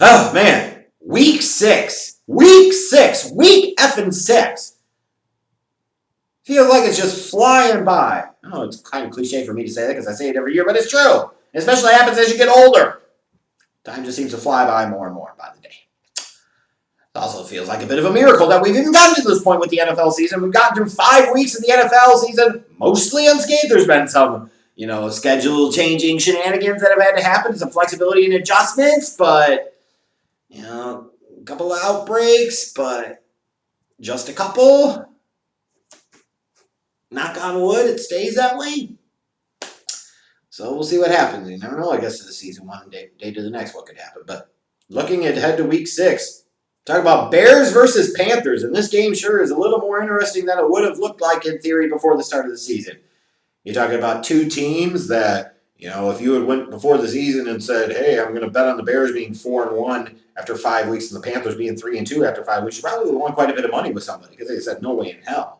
Oh, man. Week 6. Week 6. Week effing 6. Feels like it's just flying by. I know it's kind of cliche for me to say that because I say it every year, but it's true. It especially happens as you get older. Time just seems to fly by more and more by the day. It also feels like a bit of a miracle that we've even gotten to this point with the NFL season. We've gotten through 5 weeks of the NFL season mostly unscathed. There's been some, schedule changing shenanigans that have had to happen, some flexibility and adjustments, but, a couple of outbreaks, but just a couple. Knock on wood, it stays that way. So we'll see what happens. You never know, I guess, to the season one day to the next what could happen. But looking ahead to week 6, talk about Bears versus Panthers. And this game sure is a little more interesting than it would have looked like in theory before the start of the season. You're talking about two teams that, if you had went before the season and said, hey, I'm going to bet on the Bears being 4-1 after 5 weeks and the Panthers being 3-2 after 5 weeks, you probably would have won quite a bit of money with somebody because they said, no way in hell.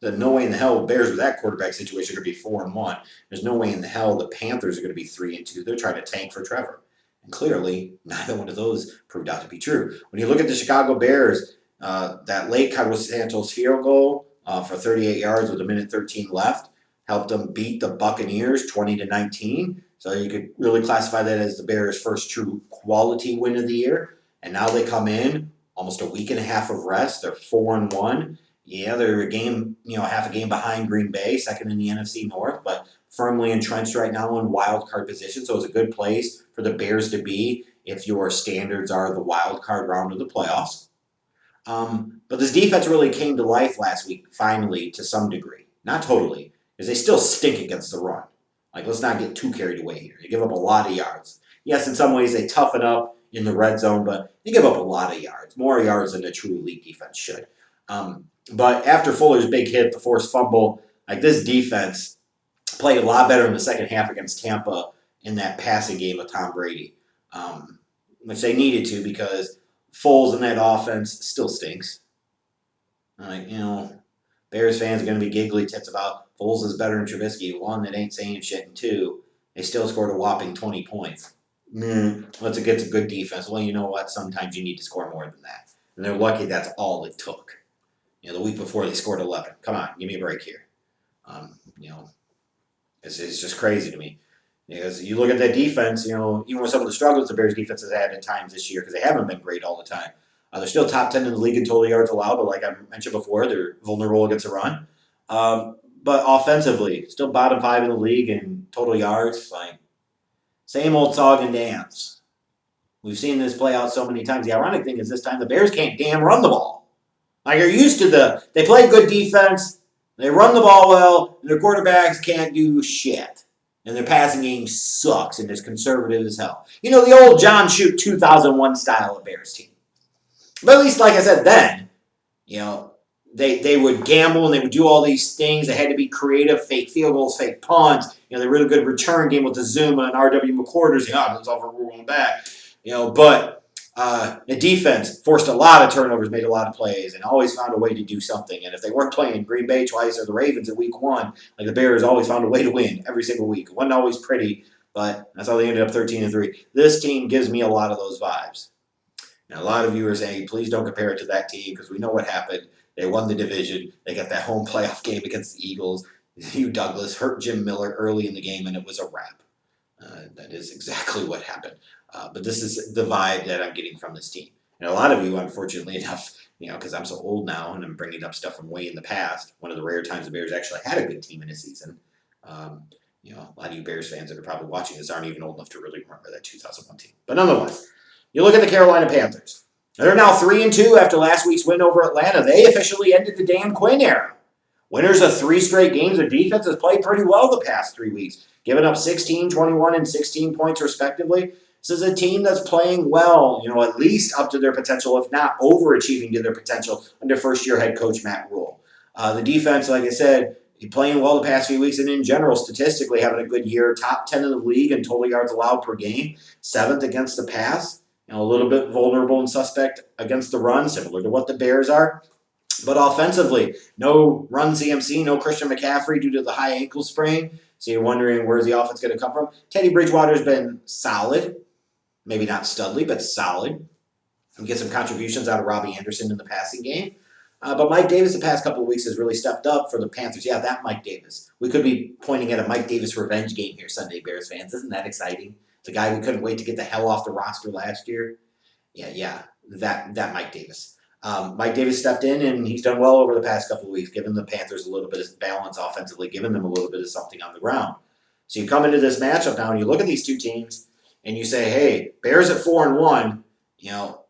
There's no way in the hell Bears with that quarterback situation are going to be 4-1. There's no way in the hell the Panthers are going to be 3-2. They're trying to tank for Trevor. And clearly, neither one of those proved out to be true. When you look at the Chicago Bears, that late Carlos Santos field goal for 38 yards with 1:13 left helped them beat the Buccaneers 20-19. So you could really classify that as the Bears' first true quality win of the year. And now they come in almost a week and a half of rest. They're 4-1. Yeah, they're a game, half a game behind Green Bay, second in the NFC North, but firmly entrenched right now in wild card position. So it's a good place for the Bears to be if your standards are the wild card round of the playoffs. But this defense really came to life last week, finally, to some degree. Not totally, because they still stink against the run. Let's not get too carried away here. They give up a lot of yards. Yes, in some ways they toughen up in the red zone, but they give up a lot of yards, more yards than a true elite defense should. But after Fuller's big hit, the forced fumble, this defense played a lot better in the second half against Tampa in that passing game with Tom Brady, which they needed to because Foles in that offense still stinks. Bears fans are going to be giggly tits about Foles is better than Trubisky. One, that ain't saying shit, and two, they still scored a whopping 20 points. Once it gets a good defense, well, you know what? Sometimes you need to score more than that. And they're lucky that's all it took. The week before they scored 11. Come on, give me a break here. It's just crazy to me. Because you look at that defense, even with some of the struggles the Bears defense has had at times this year, because they haven't been great all the time. They're still top 10 in the league in total yards allowed, but like I mentioned before, they're vulnerable against the run. But offensively, still bottom 5 in the league in total yards. Same old song and dance. We've seen this play out so many times. The ironic thing is this time the Bears can't damn run the ball. You're used to they play good defense, they run the ball well, and their quarterbacks can't do shit. And their passing game sucks and is conservative as hell. The old John Shoot 2001 style of Bears team. But at least, like I said then, they would gamble and they would do all these things. They had to be creative, fake field goals, fake punts. They really good return game with the Zuma and R.W. McCorders. That's all for going back. But the defense forced a lot of turnovers, made a lot of plays, and always found a way to do something. And if they weren't playing Green Bay twice or the Ravens in week 1, the Bears always found a way to win every single week. It wasn't always pretty, but that's how they ended up 13-3. This team gives me a lot of those vibes. Now, a lot of you are saying, please don't compare it to that team because we know what happened. They won the division. They got that home playoff game against the Eagles. Hugh Douglas hurt Jim Miller early in the game, and it was a wrap. That is exactly what happened. But this is the vibe that I'm getting from this team. And a lot of you, unfortunately enough, because I'm so old now and I'm bringing up stuff from way in the past, one of the rare times the Bears actually had a good team in a season. A lot of you Bears fans that are probably watching this aren't even old enough to really remember that 2001 team. But nonetheless, you look at the Carolina Panthers. They're now 3-2 after last week's win over Atlanta. They officially ended the Dan Quinn era. Winners of 3 straight games. Their defense has played pretty well the past 3 weeks, giving up 16, 21, and 16 points respectively. This is a team that's playing well, at least up to their potential, if not overachieving to their potential under first-year head coach Matt Rule. The defense, like I said, playing well the past few weeks, and in general, statistically having a good year. Top 10 in the league in total yards allowed per game. 7th against the pass. A little bit vulnerable and suspect against the run, similar to what the Bears are. But offensively, no run CMC, no Christian McCaffrey due to the high ankle sprain. So you're wondering where's the offense going to come from. Teddy Bridgewater's been solid. Maybe not studly, but solid. And get some contributions out of Robbie Anderson in the passing game. But Mike Davis the past couple of weeks has really stepped up for the Panthers. Yeah, that Mike Davis. We could be pointing at a Mike Davis revenge game here Sunday, Bears fans. Isn't that exciting? The guy we couldn't wait to get the hell off the roster last year. Yeah, that Mike Davis. Mike Davis stepped in and he's done well over the past couple of weeks, giving the Panthers a little bit of balance offensively, giving them a little bit of something on the ground. So you come into this matchup now and you look at these two teams and you say, hey, Bears at 4-1,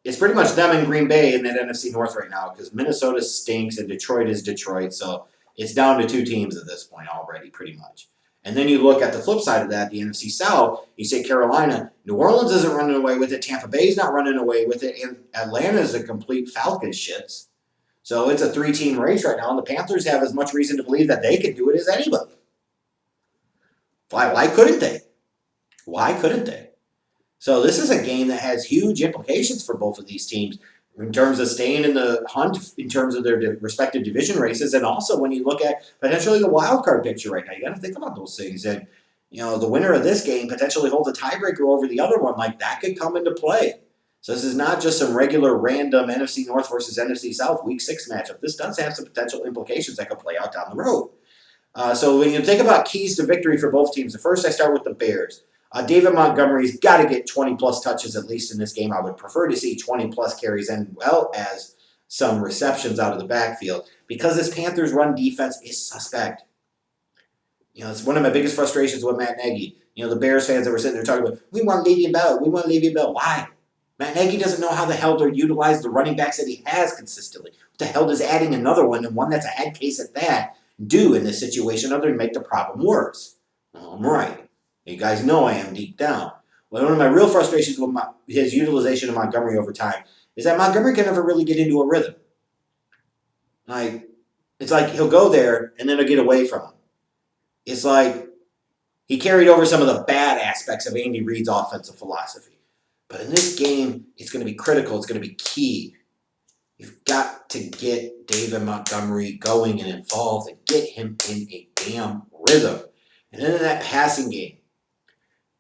it's pretty much them and Green Bay in that NFC North right now because Minnesota stinks and Detroit is Detroit. So it's down to two teams at this point already, pretty much. And then you look at the flip side of that, the NFC South, you say Carolina, New Orleans isn't running away with it, Tampa Bay's not running away with it, and Atlanta is a complete Falcons shits. So it's a three-team race right now, and the Panthers have as much reason to believe that they can do it as anybody. Why couldn't they? Why couldn't they? So this is a game that has huge implications for both of these teams in terms of staying in the hunt, in terms of their respective division races, and also when you look at potentially the wild card picture right now, you got to think about those things. And the winner of this game potentially holds a tiebreaker over the other one. Like that could come into play. So this is not just some regular random NFC North versus NFC South Week 6 matchup. This does have some potential implications that could play out down the road. So when you think about keys to victory for both teams, first I start with the Bears. David Montgomery's got to get 20-plus touches at least in this game. I would prefer to see 20-plus carries as well as some receptions out of the backfield because this Panthers run defense is suspect. It's one of my biggest frustrations with Matt Nagy. The Bears fans that were sitting there talking about, we want Le'Veon Bell. Why? Matt Nagy doesn't know how the hell to utilize the running backs that he has consistently. What the hell does adding another one, and one that's a head case at that, do in this situation other than make the problem worse? Well, I'm right. You guys know I am deep down. Well, one of my real frustrations with his utilization of Montgomery over time is that Montgomery can never really get into a rhythm. It's like he'll go there and then he'll get away from him. It's like he carried over some of the bad aspects of Andy Reid's offensive philosophy. But in this game, it's going to be critical. It's going to be key. You've got to get David Montgomery going and involved and get him in a damn rhythm. And then in that passing game,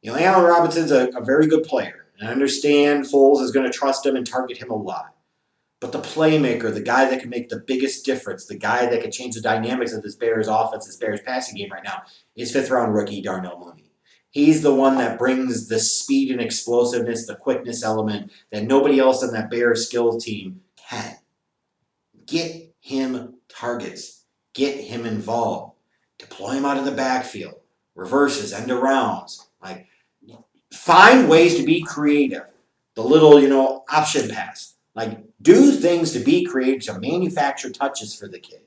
Allen Robinson's a very good player. And I understand Foles is going to trust him and target him a lot. But the playmaker, the guy that can make the biggest difference, the guy that can change the dynamics of this Bears offense, this Bears passing game right now, is fifth-round rookie Darnell Mooney. He's the one that brings the speed and explosiveness, the quickness element that nobody else on that Bears skills team can. Get him targets. Get him involved. Deploy him out of the backfield. Reverses, end arounds. Find ways to be creative. The little, option pass. Do things to be creative to manufacture touches for the kid.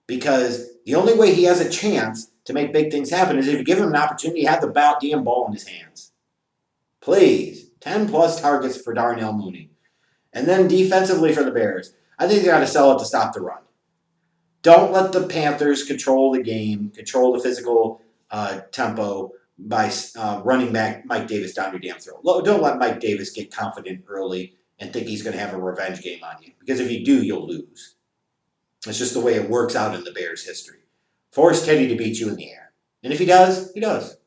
Because the only way he has a chance to make big things happen is if you give him an opportunity to have the damn ball in his hands. Please. 10-plus targets for Darnell Mooney. And then defensively for the Bears, I think they got to sell it to stop the run. Don't let the Panthers control the game, control the physical tempo by running back Mike Davis down your damn throat. Don't let Mike Davis get confident early and think he's going to have a revenge game on you. Because if you do, you'll lose. It's just the way it works out in the Bears' history. Force Teddy to beat you in the air. And if he does, he does.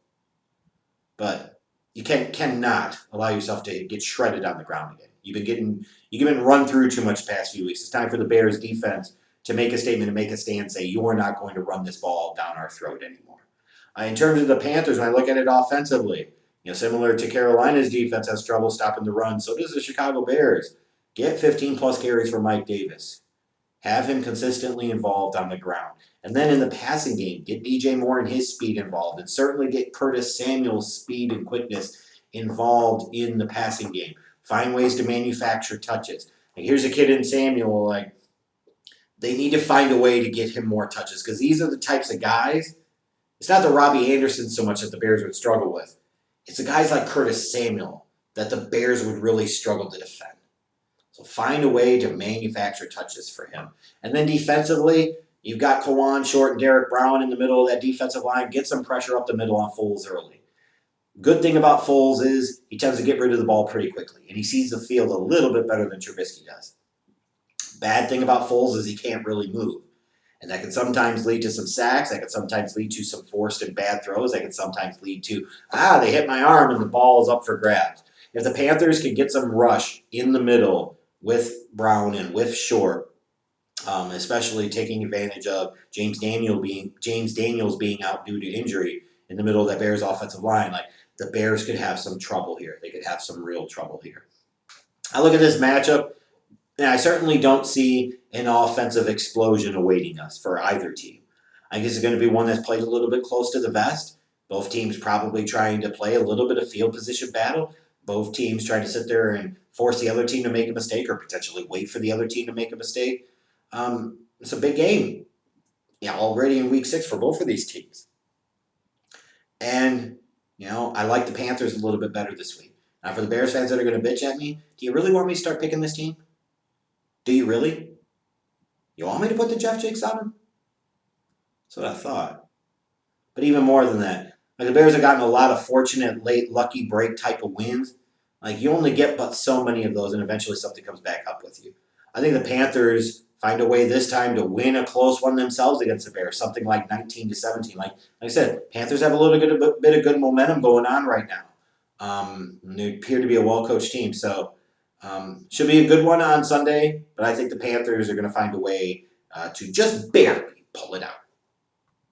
But you cannot allow yourself to get shredded on the ground again. You've been run through too much the past few weeks. It's time for the Bears defense to make a statement and make a stand, say, you are not going to run this ball down our throat anymore. In terms of the Panthers, when I look at it offensively, similar to Carolina's defense has trouble stopping the run, so does the Chicago Bears. Get 15-plus carries for Mike Davis. Have him consistently involved on the ground. And then in the passing game, get DJ Moore and his speed involved, and certainly get Curtis Samuel's speed and quickness involved in the passing game. Find ways to manufacture touches. Here's a kid in Samuel, they need to find a way to get him more touches because these are the types of guys. It's not the Robbie Anderson so much that the Bears would struggle with. It's the guys like Curtis Samuel that the Bears would really struggle to defend. So find a way to manufacture touches for him. And then defensively, you've got Kawan Short and Derek Brown in the middle of that defensive line. Get some pressure up the middle on Foles early. Good thing about Foles is he tends to get rid of the ball pretty quickly, and he sees the field a little bit better than Trubisky does. Bad thing about Foles is he can't really move. And that can sometimes lead to some sacks. That can sometimes lead to some forced and bad throws. That can sometimes lead to, they hit my arm and the ball is up for grabs. If the Panthers can get some rush in the middle with Brown and with Short, especially taking advantage of James Daniels being out due to injury in the middle of that Bears offensive line, like the Bears could have some trouble here. They could have some real trouble here. I look at this matchup, and I certainly don't see an offensive explosion awaiting us for either team. I guess it's going to be one that's played a little bit close to the vest. Both teams probably trying to play a little bit of field position battle. Both teams trying to sit there and force the other team to make a mistake or potentially wait for the other team to make a mistake. It's a big game, already in week 6 for both of these teams. And, I like the Panthers a little bit better this week. Now, for the Bears fans that are going to bitch at me, do you really want me to start picking this team? Do you really? You want me to put the Jeff Jakes on him? That's what I thought. But even more than that, like the Bears have gotten a lot of fortunate late lucky break type of wins. Like you only get but so many of those, and eventually something comes back up with you. I think the Panthers find a way this time to win a close one themselves against the Bears, something like 19-17. Like I said, Panthers have a little bit of good momentum going on right now. They appear to be a well-coached team, so should be a good one on Sunday. But I think the Panthers are going to find a way to just barely pull it out.